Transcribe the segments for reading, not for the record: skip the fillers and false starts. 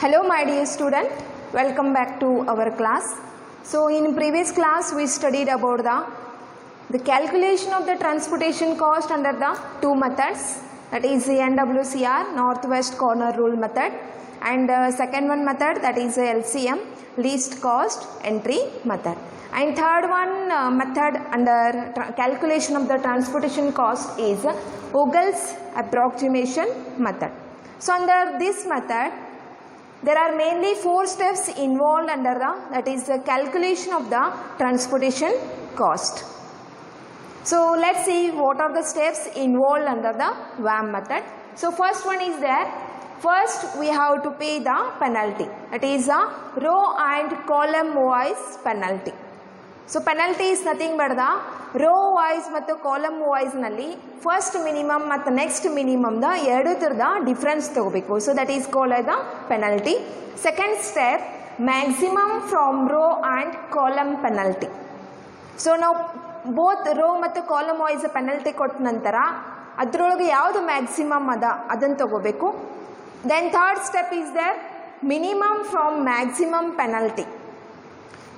Hello my dear student, welcome back to our class. So in previous class we studied about the calculation of the transportation cost under the two methods, that is the NWCR, northwest corner rule method, and second one method, that is the LCM, least cost entry method, and third one method under calculation of the transportation cost is Vogel's approximation method. So under this method there are mainly 4 steps involved under that is the calculation of the transportation cost. So let's see what are the steps involved under the VAM method. So first one is there. First we have to pay the penalty, that is the row and column wise penalty. So penalty is nothing but the row wise ಮತ್ತು column wise ನಲ್ಲಿ first minimum ಮತ್ತು next minimum the ಎರಡು ತರದ difference ತಗೋಬೇಕು. So that is called as the penalty. Second step, maximum from row and column penalty. So ನಾವು both row ಮತ್ತು column wise penalty ಕೊಟ್ಟ ನಂತರ ಅದರೊಳಗೆ ಯಾವುದು maximum ಅದ ಅದನ್ನು ತಗೋಬೇಕು. Then third step is there, minimum from maximum penalty.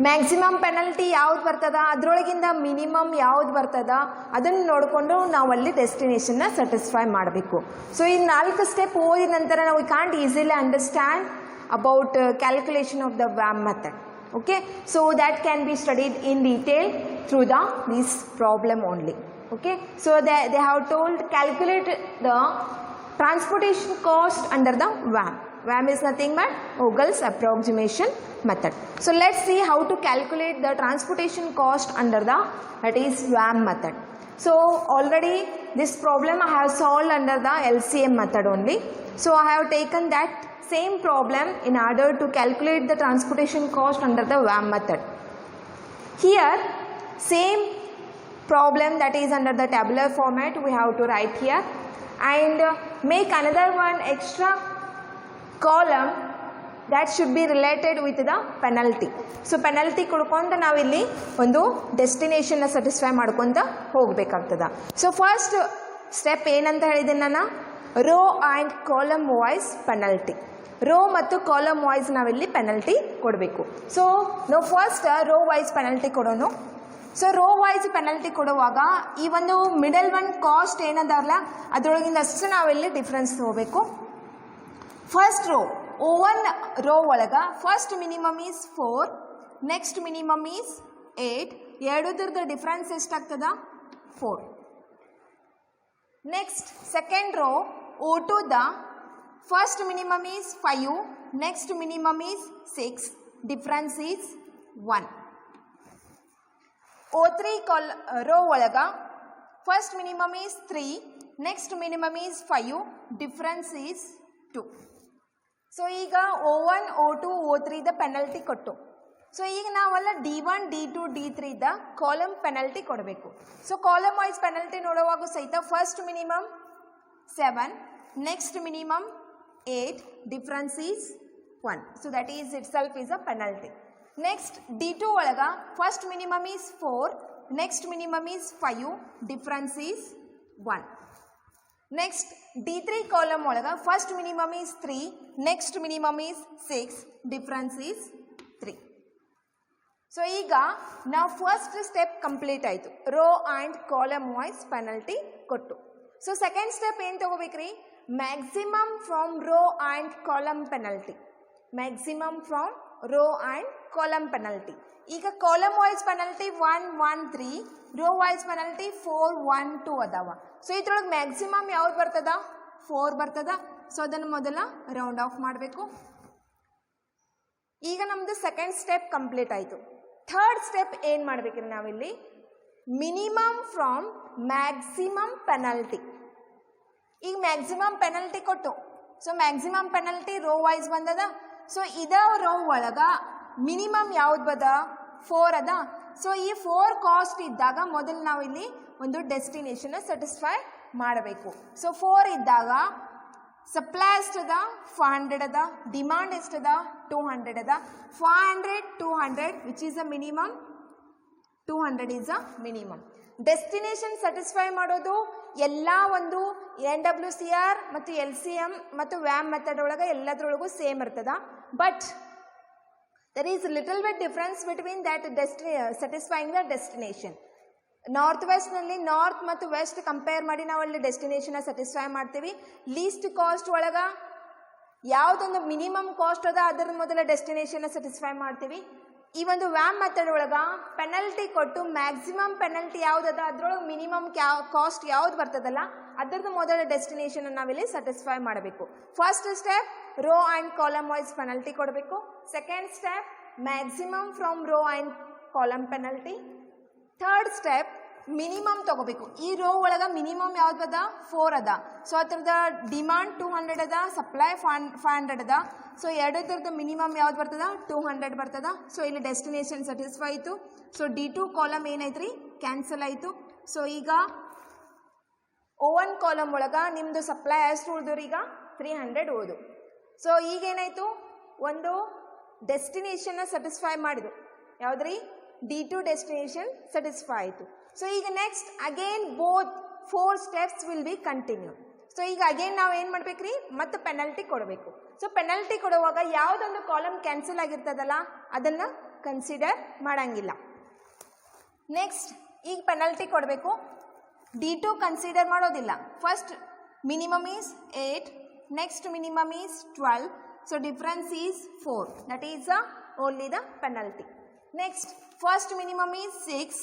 Maximum penalty ಯಾವ್ದು ಬರ್ತದ ಅದರೊಳಗಿಂದ ಮಿನಿಮಮ್ ಯಾವ್ದು ಬರ್ತದ ಅದನ್ನು ನೋಡಿಕೊಂಡು ನಾವು ಅಲ್ಲಿ ಡೆಸ್ಟಿನೇಷನ್ನ ಸ್ಯಾಟಿಸ್ಫೈ ಮಾಡಬೇಕು. ಸೊ ಈ 4 ಸ್ಟೆಪ್ ಓದಿದ ನಂತರ ನಾವು can't easily understand about calculation of the VAM method. Okay, so that can be studied in detail through this problem only. Okay, so they have told calculate the transportation cost under the VAM. VAM is nothing but Vogel's approximation method. So let's see how to calculate the transportation cost under the that is VAM method. So already this problem I have solved under the LCM method only. So I have taken that same problem in order to calculate the transportation cost under the VAM method. Here same problem that is under the tabular format we have to write here and make another one extra column that should be related with the penalty. So penalty ಕೊಡ್ಕೊಂಡು ನಾವು ಇಲ್ಲಿ ಒಂದು destination satisfy ಮಾಡ್ಕೊಂತ ಹೋಗಬೇಕಾಗ್ತದ. So first step ಏನಂತ ಹೇಳಿದೆ ನಾನು, row and column wise penalty. Row ಮತ್ತು column wise ನಾವಿಲ್ಲಿ penalty ಕೊಡಬೇಕು. ಸೊ ನಾವು ಫಸ್ಟ್ ರೋ ವೈಸ್ ಪೆನಲ್ಟಿ ಕೊಡೋಣ. ಸೊ ರೋ ವೈಸ್ ಪೆನಲ್ಟಿ ಕೊಡುವಾಗ ಈ ಒಂದು ಮಿಡಲ್ ಒನ್ ಕಾಸ್ಟ್ ಏನದಾರಲ್ಲ ಅದರೊಳಗಿಂದ ಅಷ್ಟು ನಾವಿಲ್ಲಿ ಡಿಫ್ರೆನ್ಸ್ ತಗೋಬೇಕು. ಫಸ್ಟ್ ರೋ ಓವನ್ ರೋ ಒಳಗೆ first minimum is 4, next minimum is 8, ಎರಡರದ್ದು ಡಿಫ್ರೆನ್ಸ್ ಎಷ್ಟಾಗ್ತದ 4. Next second row O two the first minimum is 5, next minimum is 6, difference is 1. O3 row ಒಳಗ first minimum is 3, next minimum is 5, difference is 2. So ಈಗ O1, O2, O3 the penalty ಕೊಟ್ಟು. So ಈಗ ನಾವೆಲ್ಲ D1, D2, D3 the column penalty ಕೊಡಬೇಕು. So column wise penalty ನೋಡುವಾಗ ಸಹಿತ first minimum 7, next minimum 8, difference is 1. So that is itself is a penalty. Next D2 ಒಳಗ first minimum is 4, next minimum is 5, difference is 1. Next D3 column ಒಳಗ first minimum is 3, next minimum is 6, difference is 3. So ಈಗ ನಾವು first step complete ಆಯಿತು, row and column wise penalty ಕೊಟ್ಟು. So second step ಏನು ತಗೋಬೇಕ್ರಿ, maximum from row and column penalty. Maximum from row and column penalty. ಈಗ column wise penalty 1, 1, 3, row wise penalty 4, 1, 2 ಅದಾವ. So ಇದ್ರೊಳಗೆ maximum ಯಾವ್ದು ಬರ್ತದ 4 ಬರ್ತದ. ಸೊ ಅದನ್ನು ಮೊದಲ ರೌಂಡ್ ಆಫ್ ಮಾಡಬೇಕು. ಈಗ ನಮ್ದು ಸೆಕೆಂಡ್ ಸ್ಟೆಪ್ ಕಂಪ್ಲೀಟ್ ಆಯಿತು. ಥರ್ಡ್ ಸ್ಟೆಪ್ ಏನು ಮಾಡ್ಬೇಕ್ರಿ ನಾವಿಲ್ಲಿ, ಮಿನಿಮಮ್ ಫ್ರಮ್ ಮ್ಯಾಕ್ಸಿಮಮ್ ಪೆನಲ್ಟಿ. ಈಗ ಮ್ಯಾಕ್ಸಿಮಮ್ ಪೆನಲ್ಟಿ ಕೊಟ್ಟು, so maximum penalty row wise ಬಂದದ. ಸೊ ಇದ ರೋ ಒಳಗ ಮಿನಿಮಮ್ ಯಾವ್ದು ಬದ 4 ಅದ. ಸೊ ಈ 4 ಕಾಸ್ಟ್ ಇದ್ದಾಗ ಮೊದಲು ನಾವು ಇಲ್ಲಿ ಒಂದು ಡೆಸ್ಟಿನೇಷನ್ ಸ್ಯಾಟಿಸ್ಫೈ ಮಾಡಬೇಕು. ಸೊ 4 ಇದ್ದಾಗ ಸಪ್ಲೈ ಎಷ್ಟದ 500 ಅದ, ಡಿಮಾಂಡ್ ಎಷ್ಟದ 200 ಅದ. 500, 200 which is a minimum, 200 is a minimum. Destination satisfy ಮಾಡೋದು ಎಲ್ಲ ಒಂದು NWCR ಮತ್ತು LCM ಮತ್ತು ವ್ಯಾಮ್ ಮೆಥಡ್ ಒಳಗೆ ಎಲ್ಲದರೊಳಗೂ ಸೇಮ್ ಇರ್ತದ. But there is little bit difference between that satisfying the destination. North ವೆಸ್ಟ್ನಲ್ಲಿ ನಾರ್ತ್ ಮತ್ತು ವೆಸ್ಟ್ ಕಂಪೇರ್ ಮಾಡಿ ನಾವು ಅಲ್ಲಿ ಡೆಸ್ಟಿನೇಷನ್ನ ಸ್ಯಾಟಿಸ್ಫೈ ಮಾಡ್ತೀವಿ. ಲೀಸ್ಟ್ ಕಾಸ್ಟ್ ಒಳಗೆ ಯಾವುದೊಂದು ಮಿನಿಮಮ್ ಕಾಸ್ಟ್ ಅದ ಅದರ ಮೊದಲ ಡೆಸ್ಟಿನೇಷನ್ನ ಸ್ಯಾಟಿಸ್ಫೈ ಮಾಡ್ತೀವಿ. ಈ ಒಂದು ವ್ಯಾಮ್ ಮೆಥಡ್ ಒಳಗೆ ಪೆನಲ್ಟಿ ಕೊಟ್ಟು ಮ್ಯಾಕ್ಸಿಮಮ್ ಪೆನಲ್ಟಿ ಯಾವುದದ ಅದರೊಳಗೆ ಮಿನಿಮಮ್ ಕಾಸ್ಟ್ ಯಾವ್ದು ಬರ್ತದಲ್ಲ ಅದರದ್ದು ಮೊದಲ ಡೆಸ್ಟಿನೇಷನ್ ನಾವಿಲ್ಲಿ ಸ್ಯಾಟಿಸ್ಫೈ ಮಾಡಬೇಕು. First step row and column wise penalty ಕೊಡಬೇಕು. Second step maximum from row and column penalty. Third step minimum ತಗೋಬೇಕು. ಈ ರೋ ಒಳಗೆ ಮಿನಿಮಮ್ ಯಾವ್ದು ಅದ 4 ಅದ. ಸೊ ಅದ್ರದ ಡಿಮಾಂಡ್ 200 ಅದ, ಸಪ್ಲೈ 500 ಅದ. ಸೊ ಎರಡರದ್ದು ಮಿನಿಮಮ್ ಯಾವ್ದು ಬರ್ತದ 200 ಬರ್ತದ. ಸೊ ಇಲ್ಲಿ ಡೆಸ್ಟಿನೇಷನ್ ಸ್ಯಾಟಿಸ್ಫೈ ಆಯಿತು. ಸೊ D2 ಕಾಲಮ್ ಏನೈತ್ರಿ ಕ್ಯಾನ್ಸಲ್ ಆಯಿತು. ಸೊ ಈಗ O1 ಕಾಲಮ್ ಒಳಗೆ ನಿಮ್ಮದು ಸಪ್ಲೈ ಎಷ್ಟು ಉಳಿದ್ರು ಈಗ 300 ಉಳಿದು. ಸೊ ಈಗೇನಾಯಿತು ಒಂದು ಡೆಸ್ಟಿನೇಷನ್ನ ಸ್ಯಾಟಿಸ್ಫೈ ಮಾಡಿದ್ರು ಯಾವುದ್ರಿ D2 ಡೆಸ್ಟಿನೇಷನ್ ಸ್ಯಾಟಿಸ್ಫೈ ಆಯಿತು. ಸೊ ಈಗ next again both 4 steps will be continue. So ಈಗ ಅಗೇನ್ ನಾವು ಏನು ಮಾಡ್ಬೇಕ್ರಿ ಮತ್ತು ಪೆನಲ್ಟಿ ಕೊಡಬೇಕು. ಸೊ ಪೆನಲ್ಟಿ ಕೊಡುವಾಗ ಯಾವುದೊಂದು ಕಾಲಮ್ ಕ್ಯಾನ್ಸಲ್ ಆಗಿರ್ತದಲ್ಲ ಅದನ್ನು ಕನ್ಸಿಡರ್ ಮಾಡಂಗಿಲ್ಲ. ನೆಕ್ಸ್ಟ್ ಈಗ ಪೆನಲ್ಟಿ ಕೊಡಬೇಕು. D2 ಕನ್ಸಿಡರ್ ಮಾಡೋದಿಲ್ಲ. First minimum is 8, next minimum is 12. So difference is 4. That is only the penalty. Next, first minimum is 6,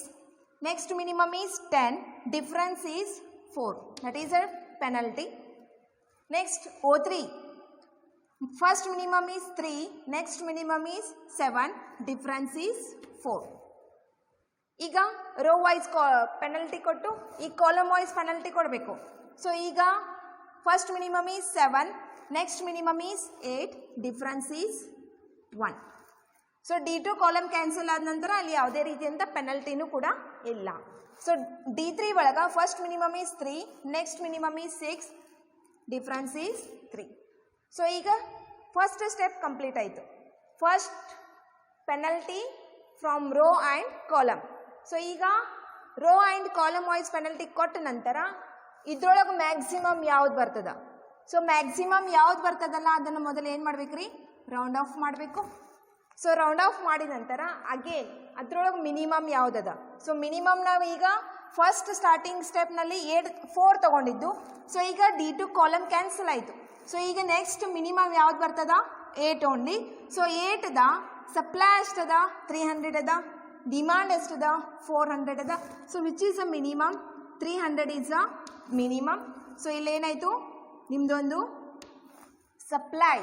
next minimum is 10, difference is 4. That is a penalty. Next, O3. First minimum is 3, next minimum is 7, difference is 4. ಈಗ rho wise penalty ಕೊಟ್ಟು ಈ column wise penalty ಕೊಡಬೇಕು. So ಈಗ first minimum is 7, next minimum is 8, difference is 1. So D2 column cancel ಆದ ನಂತರ ಅಲ್ಲಿ ಯಾವುದೇ ರೀತಿಯಂಥ ಪೆನಲ್ಟಿನೂ ಕೂಡ ಇಲ್ಲ. ಸೊ D3 ಒಳಗೆ first minimum is 3, next minimum is 6, difference is 3. So ಈಗ ಫಸ್ಟ್ ಸ್ಟೆಪ್ ಕಂಪ್ಲೀಟ್ ಆಯಿತು. First penalty from row and column. So ಈಗ row and column wise penalty ಕೊಟ್ಟ ನಂತರ ಇದ್ರೊಳಗೆ ಮ್ಯಾಕ್ಸಿಮಮ್ ಯಾವ್ದು ಬರ್ತದ. ಸೊ ಮ್ಯಾಕ್ಸಿಮಮ್ ಯಾವ್ದು ಬರ್ತದಲ್ಲ ಅದನ್ನು ಮೊದಲು ಏನು ಮಾಡ್ಬೇಕ್ರಿ ರೌಂಡ್ ಆಫ್ ಮಾಡಬೇಕು. ಸೊ ರೌಂಡ್ ಆಫ್ ಮಾಡಿದ ನಂತರ ಅಗೇನ್ ಅದ್ರೊಳಗೆ ಮಿನಿಮಮ್ ಯಾವುದದ. ಸೊ ಮಿನಿಮಮ್ ನಾವು ಈಗ ಫಸ್ಟ್ ಸ್ಟಾರ್ಟಿಂಗ್ ಸ್ಟೆಪ್ನಲ್ಲಿ 4 ತೊಗೊಂಡಿದ್ದು. ಸೊ ಈಗ D2 ಕಾಲಮ್ ಕ್ಯಾನ್ಸಲ್ ಆಯಿತು. ಸೊ ಈಗ ನೆಕ್ಸ್ಟ್ ಮಿನಿಮಮ್ ಯಾವ್ದು ಬರ್ತದ 8 ಓನ್ಲಿ. ಸೊ 8ದ ಸಪ್ಲೈ ಎಷ್ಟದ 300 ಅದ, ಡಿಮಾಂಡ್ ಎಷ್ಟದ 400 ಅದ. So which is a minimum 300 is a minimum. So ಇಲ್ಲೇನಾಯಿತು ನಿಮ್ಮದೊಂದು ಸಪ್ಲೈ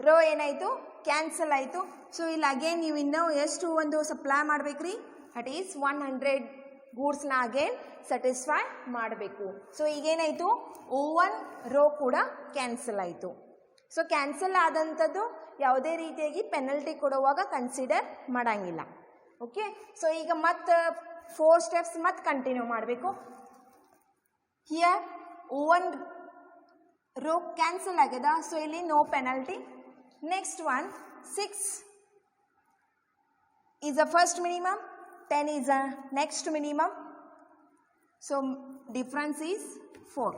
ರೋ ಏನಾಯಿತು ಕ್ಯಾನ್ಸಲ್ ಆಯಿತು. ಸೊ ಇಲ್ಲಿ ಅಗೇನ್ ನೀವು ಇನ್ನೂ ಎಷ್ಟು ಒಂದು ಸಪ್ಲೈ ಮಾಡಬೇಕ್ರಿ ದಟ್ ಈಸ್ 100 ಗೂಡ್ಸ್ನ ಅಗೇನ್ ಸ್ಯಾಟಿಸ್ಫೈ ಮಾಡಬೇಕು. ಸೊ ಈಗೇನಾಯಿತು O1 ರೋ ಕೂಡ ಕ್ಯಾನ್ಸಲ್ ಆಯಿತು. ಸೊ ಕ್ಯಾನ್ಸಲ್ ಆದಂಥದ್ದು ಯಾವುದೇ ರೀತಿಯಾಗಿ ಪೆನಲ್ಟಿ ಕೊಡುವಾಗ ಕನ್ಸಿಡರ್ ಮಾಡೋಂಗಿಲ್ಲ. ಓಕೆ. ಸೊ ಈಗ ಮತ್ತೆ 4 ಸ್ಟೆಪ್ಸ್ ಮತ್ತೆ ಕಂಟಿನ್ಯೂ ಮಾಡಬೇಕು. ಹಿಯರ್ O1 ರೋ ಕ್ಯಾನ್ಸಲ್ ಆಗ್ಯದ. ಸೊ ಇಲ್ಲಿ no penalty. Next one, 6 is the first minimum, 10 is the next minimum. So difference is 4.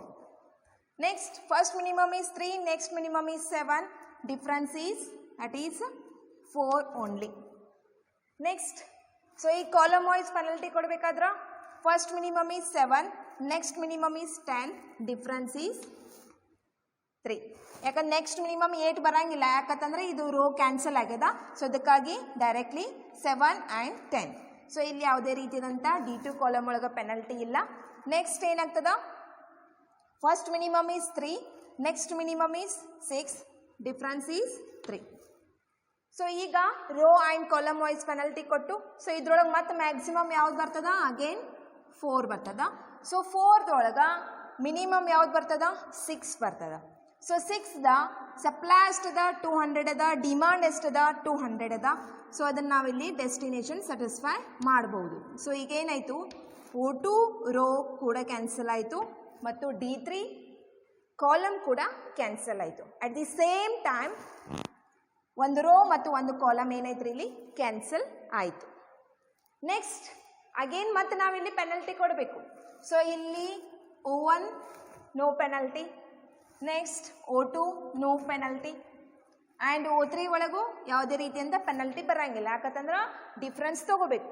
Next, first minimum is 3, next minimum is 7, difference is that is 4 only. Next, so ಈ column wise penalty ಕೊಡಬೇಕಾದ್ರೆ first minimum is 7, next minimum is 10, difference is 3. ಯಾಕಂದ್ರೆ next minimum 8 ಬರಂಗಿಲ್ಲ, ಯಾಕಂತಂದ್ರೆ ಇದು rho cancel ಆಗ್ಯದ. So ಅದಕ್ಕಾಗಿ directly 7 and 10. So ಇಲ್ಲಿ ಯಾವುದೇ ರೀತಿಯಾದಂಥ D2 ಕಾಲಮ್ ಒಳಗೆ ಪೆನಲ್ಟಿ ಇಲ್ಲ. ನೆಕ್ಸ್ಟ್ ಏನಾಗ್ತದ first minimum is 3, next minimum is 6, difference is 3. So ಈಗ row and column wise penalty ಕೊಟ್ಟು ಸೊ ಇದ್ರೊಳಗೆ ಮತ್ತೆ ಮ್ಯಾಕ್ಸಿಮಮ್ ಯಾವ್ದು ಬರ್ತದ ಅಗೇನ್ 4 ಬರ್ತದ. ಸೊ 4ದೊಳಗೆ ಮಿನಿಮಮ್ ಯಾವ್ದು ಬರ್ತದ 6 ಬರ್ತದ. ಸೊ 6ದ ಸಪ್ಲೈ ಎಷ್ಟದ 200 ಅದ, ಡಿಮಾಂಡ್ ಎಷ್ಟದ 200 ಅದ. ಸೊ ಅದನ್ನು ನಾವಿಲ್ಲಿ ಡೆಸ್ಟಿನೇಷನ್ ಸ್ಯಾಟಿಸ್ಫೈ ಮಾಡ್ಬೋದು. ಸೊ ಈಗೇನಾಯಿತು O2 ರೋ ಕೂಡ ಕ್ಯಾನ್ಸಲ್ ಆಯಿತು ಮತ್ತು D3 ಕಾಲಮ್ ಕೂಡ ಕ್ಯಾನ್ಸಲ್ ಆಯಿತು. ಅಟ್ ದಿ ಸೇಮ್ ಟೈಮ್ ಒಂದು ರೋ ಮತ್ತು ಒಂದು ಕಾಲಮ್ ಏನೈತ್ರಿ ಇಲ್ಲಿ ಕ್ಯಾನ್ಸಲ್ ಆಯಿತು. ನೆಕ್ಸ್ಟ್ ಅಗೇನ್ ಮತ್ತೆ ನಾವಿಲ್ಲಿ ಪೆನಲ್ಟಿ ಕೊಡಬೇಕು. ಸೊ ಇಲ್ಲಿ O1 no penalty, next O2 no penalty, and O3 ಒಳಗೂ ಯಾವುದೇ ರೀತಿಯಿಂದ ಪೆನಲ್ಟಿ ಬರೋಂಗಿಲ್ಲ. ಯಾಕಂತಂದ್ರೆ ಡಿಫ್ರೆನ್ಸ್ ತೊಗೋಬೇಕು.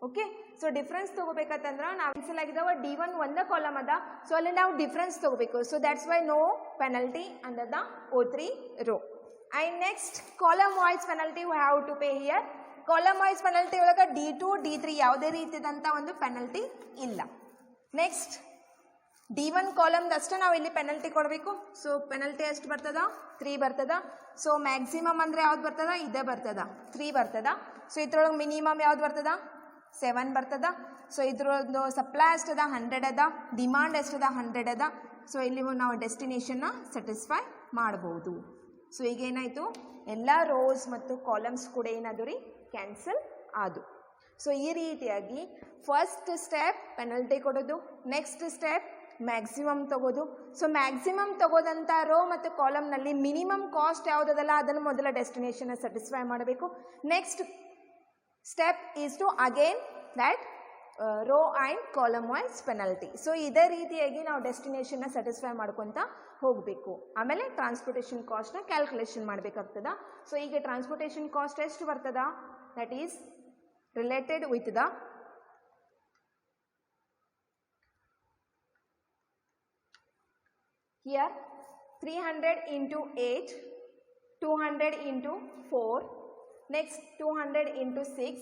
ಓಕೆ, ಸೊ ಡಿಫ್ರೆನ್ಸ್ ತೊಗೋಬೇಕಂತಂದ್ರೆ ನಾವು ಕ್ಯಾನ್ಸಲ್ ಆಗಿದ್ದಾವೆ D1 ಒಂದೇ ಕಾಲಮ್ ಅದ, ಸೊ ಅಲ್ಲಿ ನಾವು ಡಿಫ್ರೆನ್ಸ್ ತೊಗೋಬೇಕು. So that's why no penalty under the O3 row. And next column wise penalty we have to pay here. Column wise penalty ಒಳಗೆ D2 D3 ಯಾವುದೇ ರೀತಿಯಾದಂಥ ಒಂದು ಪೆನಲ್ಟಿ ಇಲ್ಲ. ನೆಕ್ಸ್ಟ್ D1 ಕಾಲಮ್ದಷ್ಟೇ ನಾವು ಇಲ್ಲಿ ಪೆನಲ್ಟಿ ಕೊಡಬೇಕು. ಸೊ ಪೆನಲ್ಟಿ ಎಷ್ಟು ಬರ್ತದ? 3 ಬರ್ತದ. ಸೊ ಮ್ಯಾಕ್ಸಿಮಮ್ ಅಂದರೆ ಯಾವ್ದು ಬರ್ತದ? ಇದೇ ಬರ್ತದ, 3 ಬರ್ತದ. ಸೊ ಇದ್ರೊಳಗೆ ಮಿನಿಮಮ್ ಯಾವ್ದು ಬರ್ತದ? 7 ಬರ್ತದ. ಸೊ ಇದ್ರದ್ದು ಸಪ್ಲೈ ಎಷ್ಟದ? 100 ಅದ. ಡಿಮಾಂಡ್ ಎಷ್ಟದ? 100 ಅದ. ಸೊ ಇಲ್ಲಿ ನಾವು ಡೆಸ್ಟಿನೇಷನ್ನ ಸ್ಯಾಟಿಸ್ಫೈ ಮಾಡ್ಬೋದು. ಸೊ ಈಗ ಏನಾಯಿತು, ಎಲ್ಲ ರೋಸ್ ಮತ್ತು ಕಾಲಮ್ಸ್ ಕೂಡ ಏನಾದ್ರು ರೀ ಕ್ಯಾನ್ಸಲ್ ಆದು. ಸೊ ಈ ರೀತಿಯಾಗಿ ಫಸ್ಟ್ ಸ್ಟೆಪ್ ಪೆನಲ್ಟಿ ಕೊಡೋದು, ನೆಕ್ಸ್ಟ್ ಸ್ಟೆಪ್ ಮ್ಯಾಕ್ಸಿಮಮ್ ತಗೋದು. ಸೊ ಮ್ಯಾಕ್ಸಿಮಮ್ ತಗೋದಂಥ ರೋ ಮತ್ತು ಕಾಲಮ್ನಲ್ಲಿ ಮಿನಿಮಮ್ ಕಾಸ್ಟ್ ಯಾವುದಲ್ಲ ಅದನ್ನು ಮೊದಲ ಡೆಸ್ಟಿನೇಷನ್ನ ಸ್ಯಾಟಿಸ್ಫೈ ಮಾಡಬೇಕು. Next step is to again that row and column wise penalty. So ಇದೇ ರೀತಿಯಾಗಿ ನಾವು ಡೆಸ್ಟಿನೇಷನ್ನ ಸ್ಯಾಟಿಸ್ಫೈ ಮಾಡ್ಕೊತ ಹೋಗಬೇಕು. ಆಮೇಲೆ ಟ್ರಾನ್ಸ್ಪೋರ್ಟೇಷನ್ ಕಾಸ್ಟ್ನ ಕ್ಯಾಲ್ಕುಲೇಷನ್ ಮಾಡಬೇಕಾಗ್ತದ. ಸೊ ಈಗ ಟ್ರಾನ್ಸ್ಪೋರ್ಟೇಷನ್ ಕಾಸ್ಟ್ ಎಷ್ಟು ಬರ್ತದ? That is related with the here 300 into 8, 200 into 4, next 200 into 6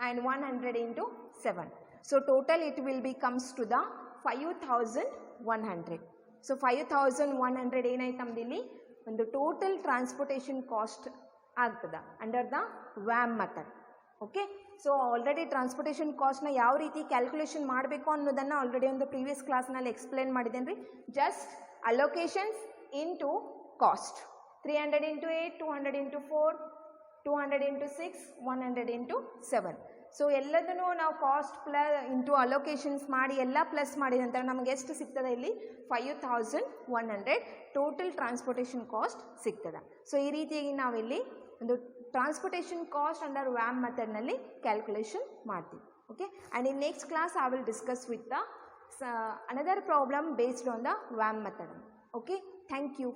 and 100 into 7. So total it will be comes to the 5100. So 5100 ಏನಾಯ್ತು ನಮ್ದಿಲ್ಲಿ ಒಂದು ಟೋಟಲ್ ಟ್ರಾನ್ಸ್ಪೋರ್ಟೇಷನ್ ಕಾಸ್ಟ್ ಆಗ್ತದ under the VAM method. Okay, so already transportation ಕಾಸ್ಟ್ನ ಯಾವ ರೀತಿ calculation ಮಾಡಬೇಕು ಅನ್ನೋದನ್ನು already ಒಂದು ಪ್ರೀವಿಯಸ್ ಕ್ಲಾಸ್ನಲ್ಲಿ ಎಕ್ಸ್ಪ್ಲೇನ್ ಮಾಡಿದ್ದೇನೆ ರೀ. Just allocations into cost 300 into 8, 200 into 4, 200 into 6, 100 into 7. So ಎಲ್ಲದನ್ನು ನಾವು ಕಾಸ್ಟ್ ಪ್ಲಸ್ ಇಂಟು ಅಲೋಕೇಶನ್ಸ್ ಮಾಡಿ ಎಲ್ಲ ಪ್ಲಸ್ ಮಾಡಿದ ನಂತರ ನಮಗೆ ಎಷ್ಟು ಸಿಗ್ತದೆ? ಇಲ್ಲಿ 5100 ಟೋಟಲ್ ಟ್ರಾನ್ಸ್ಪೋರ್ಟೇಷನ್ ಕಾಸ್ಟ್ ಸಿಗ್ತದೆ. ಸೊ ಈ ರೀತಿಯಾಗಿ ನಾವಿಲ್ಲಿ ಒಂದು ಟ್ರಾನ್ಸ್ಪೋರ್ಟೇಷನ್ ಕಾಸ್ಟ್ ಅಂಡರ್ ವ್ಯಾಮ್ ಮೆಥಡ್ನಲ್ಲಿ ಕ್ಯಾಲ್ಕುಲೇಷನ್ ಮಾಡ್ತೀವಿ. Okay, and in next class I will discuss with the another problem based on the WAM method. Okay, thank you.